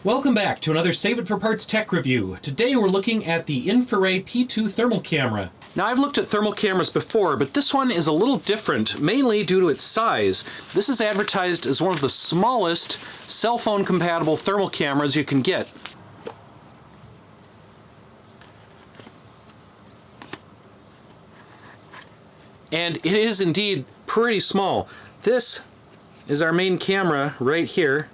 Welcome back to another Save It for Parts tech review. Today we're looking at the Infiray P2 thermal camera. Now I've looked at thermal cameras before, but this one is a little different, mainly due to its size. This is advertised as one of the smallest cell phone compatible thermal cameras you can get. And it is indeed pretty small. This is our main camera right here.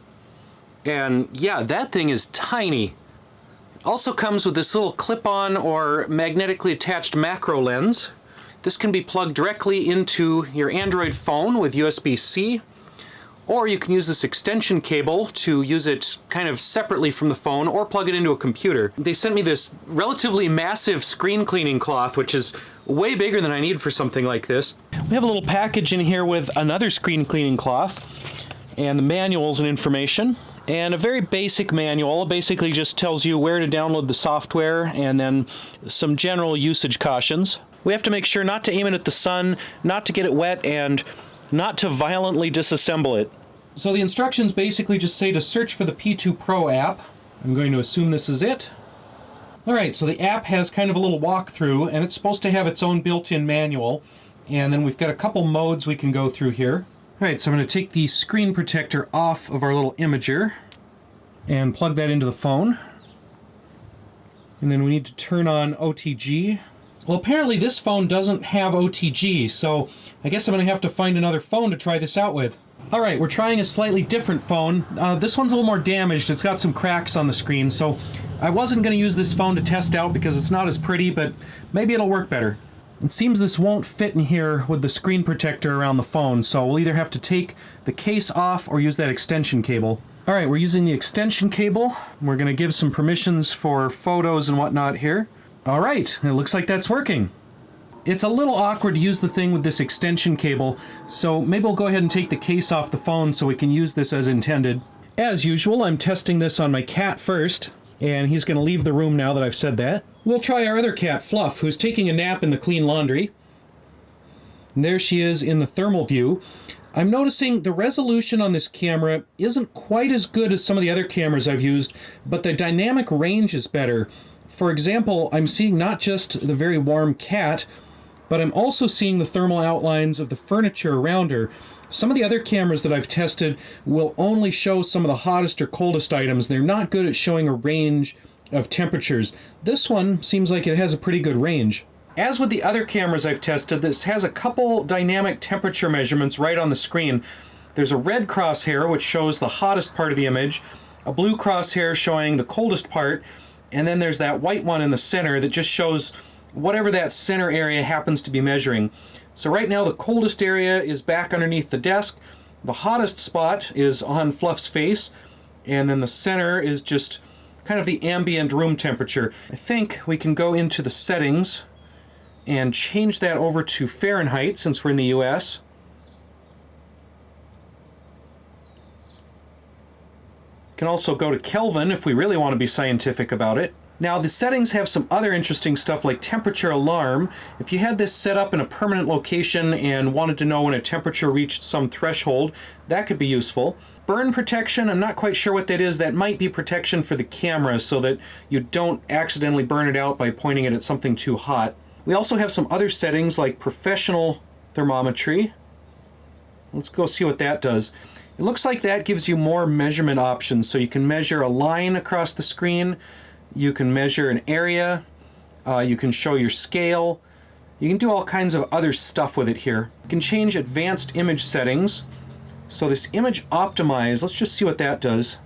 And yeah, that thing is tiny. Also comes with this little clip-on or magnetically attached macro lens. This can be plugged directly into your Android phone with USB-C, or you can use this extension cable to use it kind of separately from the phone or plug it into a computer. They sent me this relatively massive screen cleaning cloth, which is way bigger than I need for something like this. We have a little package in here with another screen cleaning cloth and the manuals and information. And a very basic manual basically just tells you where to download the software and then some general usage cautions. We have to make sure not to aim it at the sun, not to get it wet, and not to violently disassemble it. So the instructions basically just say to search for the P2 Pro app. I'm going to assume this is it. Alright, so the app has kind of a little walkthrough, and it's supposed to have its own built-in manual. And then we've got a couple modes we can go through here. Alright, so I'm going to take the screen protector off of our little imager and plug that into the phone. And then we need to turn on OTG. Well, apparently this phone doesn't have OTG, so I guess I'm going to have to find another phone to try this out with. Alright, we're trying a slightly different phone. This one's a little more damaged. It's got some cracks on the screen, so I wasn't going to use this phone to test out because it's not as pretty, but maybe it'll work better. It seems this won't fit in here with the screen protector around the phone, so we'll either have to take the case off or use that extension cable. Alright, we're using the extension cable. We're going to give some permissions for photos and whatnot here. Alright, it looks like that's working. It's a little awkward to use the thing with this extension cable, so maybe we'll go ahead and take the case off the phone so we can use this as intended. As usual, I'm testing this on my cat first, and he's going to leave the room now that I've said that. We'll try our other cat, Fluff, who's taking a nap in the clean laundry. And there she is in the thermal view. I'm noticing the resolution on this camera isn't quite as good as some of the other cameras I've used, but the dynamic range is better. For example, I'm seeing not just the very warm cat, but I'm also seeing the thermal outlines of the furniture around her. Some of the other cameras that I've tested will only show some of the hottest or coldest items. They're not good at showing a range of temperatures. This one seems like it has a pretty good range. As with the other cameras I've tested, this has a couple dynamic temperature measurements right on the screen. There's a red crosshair which shows the hottest part of the image, a blue crosshair showing the coldest part, and then there's that white one in the center that just shows whatever that center area happens to be measuring. So right now the coldest area is back underneath the desk, the hottest spot is on Fluff's face, and then the center is just kind of the ambient room temperature. I think we can go into the settings and change that over to Fahrenheit since we're in the US. Can also go to Kelvin if we really want to be scientific about it. Now the settings have some other interesting stuff like temperature alarm. If you had this set up in a permanent location and wanted to know when a temperature reached some threshold, that could be useful. Burn protection, I'm not quite sure what that is. That might be protection for the camera so that you don't accidentally burn it out by pointing it at something too hot. We also have some other settings like professional thermometry. Let's go see what that does. It looks like that gives you more measurement options, so you can measure a line across the screen, you can measure an area, you can show your scale, you can do all kinds of other stuff with it here. You can change advanced image settings. So this image optimize, let's just see what that does.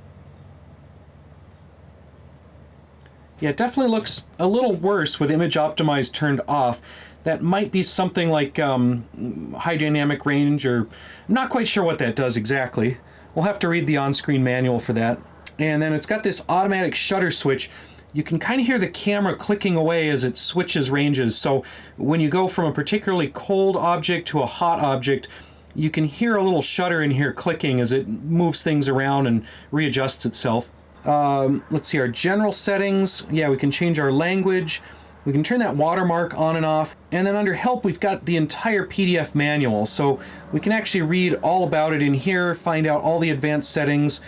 Yeah, it definitely looks a little worse with image optimize turned off. That might be something like high dynamic range, or I'm not quite sure what that does exactly. We'll have to read the on-screen manual for that. And then it's got this automatic shutter switch. You can kind of hear the camera clicking away as it switches ranges. So when you go from a particularly cold object to a hot object, you can hear a little shutter in here clicking as it moves things around and readjusts itself. Let's see, our general settings. Yeah, we can change our language. We can turn that watermark on and off. And then under help, we've got the entire PDF manual. So we can actually read all about it in here, find out all the advanced settings.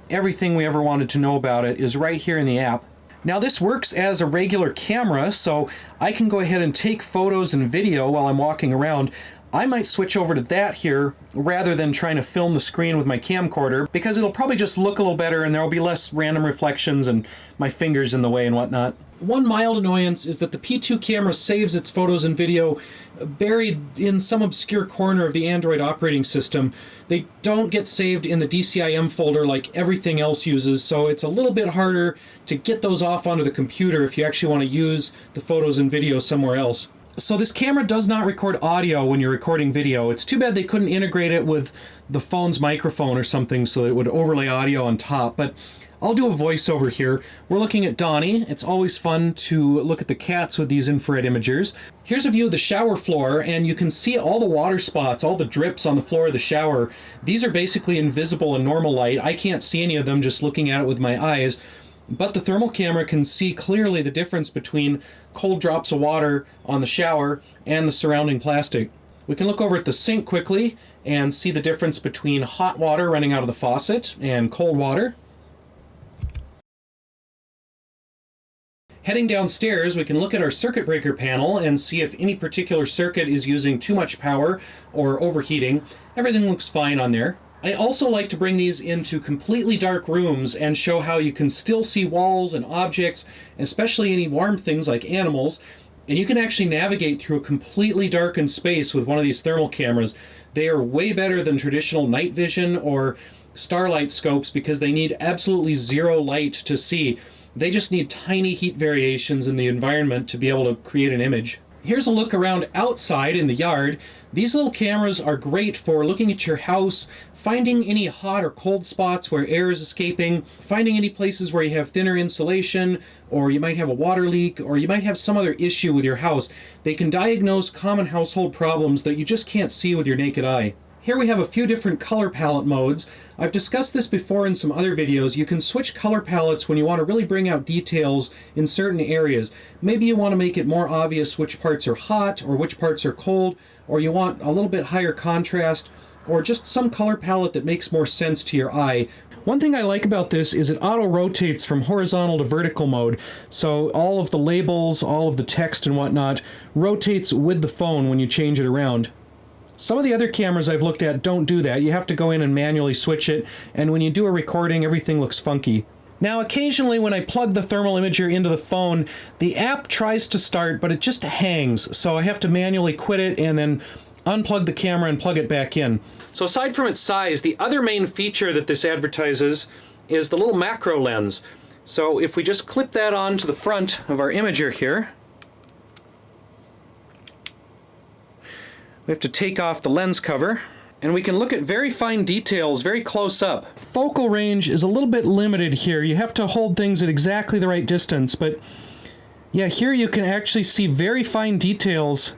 everything we ever wanted to know about it is right here in the app. Now this works as a regular camera, so I can go ahead and take photos and video while I'm walking around. I might switch over to that here rather than trying to film the screen with my camcorder, because it'll probably just look a little better and there'll be less random reflections and my fingers in the way and whatnot. One mild annoyance is that the P2 camera saves its photos and video buried in some obscure corner of the Android operating system. They don't get saved in the DCIM folder like everything else uses, so it's a little bit harder to get those off onto the computer if you actually want to use the photos and video somewhere else. So this camera does not record audio when you're recording video. It's too bad they couldn't integrate it with the phone's microphone or something so that it would overlay audio on top, but I'll do a voiceover here. We're looking at Donnie. It's always fun to look at the cats with these infrared imagers. Here's a view of the shower floor, and you can see all the water spots, all the drips on the floor of the shower. These are basically invisible in normal light. I can't see any of them just looking at it with my eyes, but the thermal camera can see clearly the difference between cold drops of water on the shower and the surrounding plastic. We can look over at the sink quickly and see the difference between hot water running out of the faucet and cold water. Heading downstairs, we can look at our circuit breaker panel and see if any particular circuit is using too much power or overheating. Everything looks fine on there. I also like to bring these into completely dark rooms and show how you can still see walls and objects, especially any warm things like animals, and you can actually navigate through a completely darkened space with one of these thermal cameras. They are way better than traditional night vision or starlight scopes because they need absolutely zero light to see. They just need tiny heat variations in the environment to be able to create an image. Here's a look around outside in the yard. These little cameras are great for looking at your house, finding any hot or cold spots where air is escaping, finding any places where you have thinner insulation, or you might have a water leak, or you might have some other issue with your house. They can diagnose common household problems that you just can't see with your naked eye. Here we have a few different color palette modes. I've discussed this before in some other videos. You can switch color palettes when you want to really bring out details in certain areas. Maybe you want to make it more obvious which parts are hot or which parts are cold, or you want a little bit higher contrast, or just some color palette that makes more sense to your eye. One thing I like about this is it auto-rotates from horizontal to vertical mode, so all of the labels, all of the text and whatnot rotates with the phone when you change it around. Some of the other cameras I've looked at don't do that. You have to go in and manually switch it, and when you do a recording, everything looks funky. Now, occasionally when I plug the thermal imager into the phone, the app tries to start, but it just hangs, so I have to manually quit it and then unplug the camera and plug it back in. So aside from its size, the other main feature that this advertises is the little macro lens. So if we just clip that onto the front of our imager here, we have to take off the lens cover, and we can look at very fine details very close up. Focal range is a little bit limited here. You have to hold things at exactly the right distance, but yeah, here you can actually see very fine details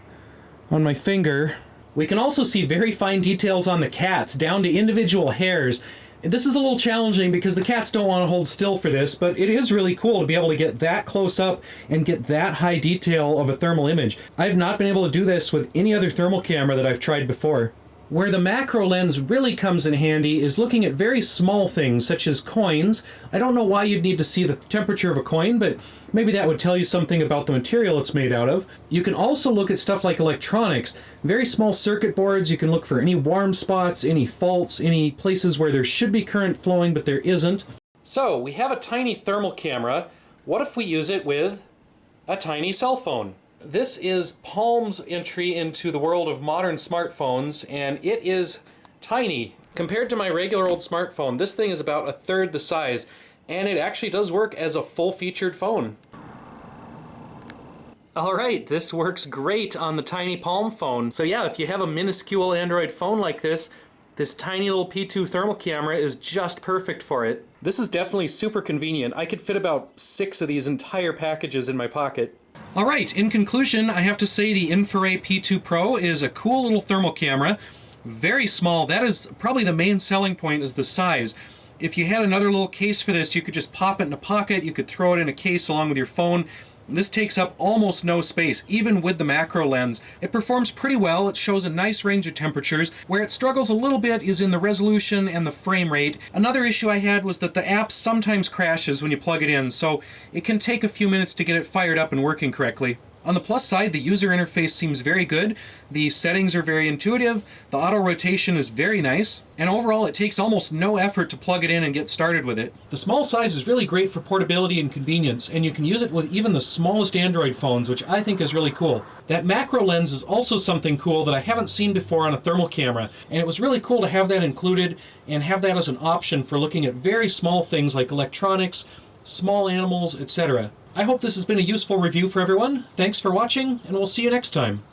on my finger. We can also see very fine details on the cats, down to individual hairs. This is a little challenging because the cats don't want to hold still for this, but it is really cool to be able to get that close up and get that high detail of a thermal image. I've not been able to do this with any other thermal camera that I've tried before. Where the macro lens really comes in handy is looking at very small things, such as coins. I don't know why you'd need to see the temperature of a coin, but maybe that would tell you something about the material it's made out of. You can also look at stuff like electronics, very small circuit boards. You can look for any warm spots, any faults, any places where there should be current flowing, but there isn't. So, we have a tiny thermal camera. What if we use it with a tiny cell phone? This is Palm's entry into the world of modern smartphones, and it is tiny. Compared to my regular old smartphone, this thing is about a third the size, and it actually does work as a full-featured phone. Alright, this works great on the tiny Palm phone. So yeah, if you have a minuscule Android phone like this tiny little P2 thermal camera is just perfect for it. This is definitely super convenient. I could fit about 6 of these entire packages in my pocket. Alright, in conclusion, I have to say the Infiray P2 Pro is a cool little thermal camera. Very small. That is probably the main selling point, is the size. If you had another little case for this, you could just pop it in a pocket, you could throw it in a case along with your phone. This takes up almost no space, even with the macro lens. It performs pretty well, it shows a nice range of temperatures. Where it struggles a little bit is in the resolution and the frame rate. Another issue I had was that the app sometimes crashes when you plug it in, so it can take a few minutes to get it fired up and working correctly. On the plus side, the user interface seems very good, the settings are very intuitive, the auto rotation is very nice, and overall it takes almost no effort to plug it in and get started with it. The small size is really great for portability and convenience, and you can use it with even the smallest Android phones, which I think is really cool. That macro lens is also something cool that I haven't seen before on a thermal camera, and it was really cool to have that included and have that as an option for looking at very small things like electronics, small animals, etc. I hope this has been a useful review for everyone. Thanks for watching, and we'll see you next time.